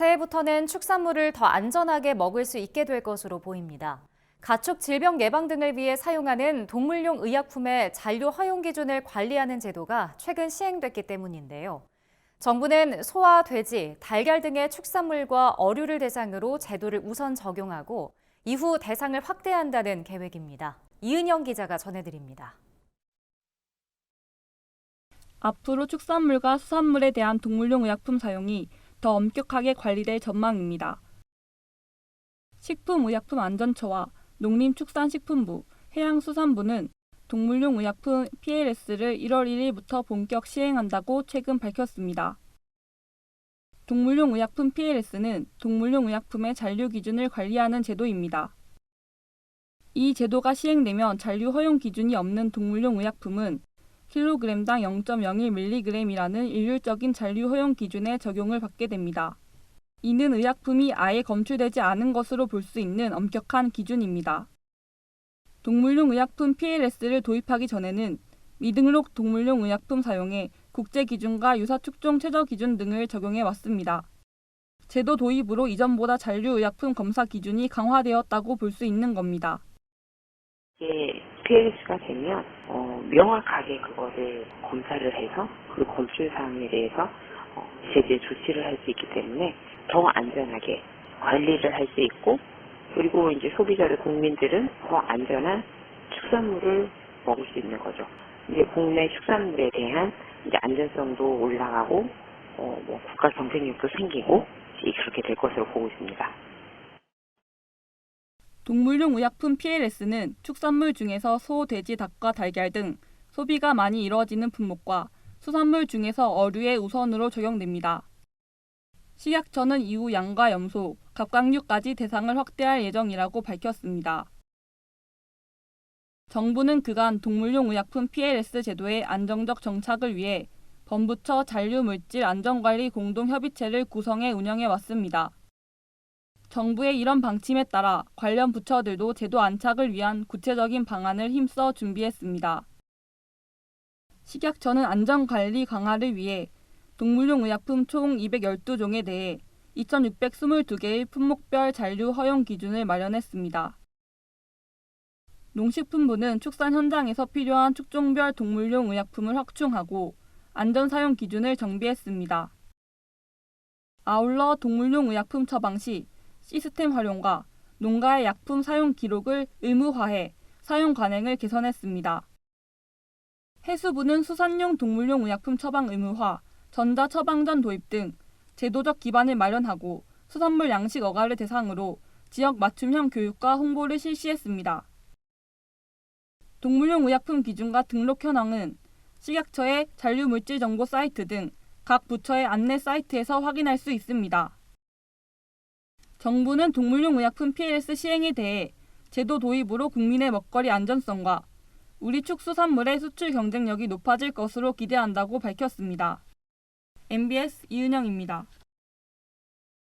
새해부터는 축산물을 더 안전하게 먹을 수 있게 될 것으로 보입니다. 가축 질병 예방 등을 위해 사용하는 동물용 의약품의 잔류 허용 기준을 관리하는 제도가 최근 시행됐기 때문인데요. 정부는 소와 돼지, 달걀 등의 축산물과 어류를 대상으로 제도를 우선 적용하고 이후 대상을 확대한다는 계획입니다. 이은영 기자가 전해드립니다. 앞으로 축산물과 수산물에 대한 동물용 의약품 사용이 더 엄격하게 관리될 전망입니다. 식품의약품안전처와 농림축산식품부, 해양수산부는 동물용 의약품 PLS를 1월 1일부터 본격 시행한다고 최근 밝혔습니다. 동물용 의약품 PLS는 동물용 의약품의 잔류 기준을 관리하는 제도입니다. 이 제도가 시행되면 잔류 허용 기준이 없는 동물용 의약품은 킬로그램당 0.01mg이라는 일률적인 잔류 허용 기준에 적용을 받게 됩니다. 이는 의약품이 아예 검출되지 않은 것으로 볼 수 있는 엄격한 기준입니다. 동물용 의약품 PLS를 도입하기 전에는 미등록 동물용 의약품 사용에 국제 기준과 유사 축종 최저 기준 등을 적용해 왔습니다. 제도 도입으로 이전보다 잔류 의약품 검사 기준이 강화되었다고 볼 수 있는 겁니다. PLS가 되면 명확하게 그거를 검사를 해서 그 검출 사항에 대해서 제재 조치를 할 수 있기 때문에 더 안전하게 관리를 할 수 있고, 그리고 이제 소비자들 국민들은 더 안전한 축산물을 먹을 수 있는 거죠. 이제 국내 축산물에 대한 이제 안전성도 올라가고 국가 경쟁력도 생기고 그렇게 될 것으로 보고 있습니다. 동물용 의약품 PLS는 축산물 중에서 소, 돼지, 닭과 달걀 등 소비가 많이 이루어지는 품목과 수산물 중에서 어류에 우선으로 적용됩니다. 식약처는 이후 양과 염소, 갑각류까지 대상을 확대할 예정이라고 밝혔습니다. 정부는 그간 동물용 의약품 PLS 제도의 안정적 정착을 위해 범부처 잔류물질 안전관리 공동협의체를 구성해 운영해 왔습니다. 정부의 이런 방침에 따라 관련 부처들도 제도 안착을 위한 구체적인 방안을 힘써 준비했습니다. 식약처는 안전관리 강화를 위해 동물용 의약품 총 212종에 대해 2,622개의 품목별 잔류 허용 기준을 마련했습니다. 농식품부는 축산 현장에서 필요한 축종별 동물용 의약품을 확충하고 안전사용 기준을 정비했습니다. 아울러 동물용 의약품 처방 시 시스템 활용과 농가의 약품 사용 기록을 의무화해 사용 관행을 개선했습니다. 해수부는 수산용 동물용 의약품 처방 의무화, 전자처방전 도입 등 제도적 기반을 마련하고 수산물 양식 어가를 대상으로 지역 맞춤형 교육과 홍보를 실시했습니다. 동물용 의약품 기준과 등록 현황은 식약처의 잔류물질정보 사이트 등 각 부처의 안내 사이트에서 확인할 수 있습니다. 정부는 동물용 의약품 PLS 시행에 대해 제도 도입으로 국민의 먹거리 안전성과 우리 축수산물의 수출 경쟁력이 높아질 것으로 기대한다고 밝혔습니다. MBS 이은영입니다.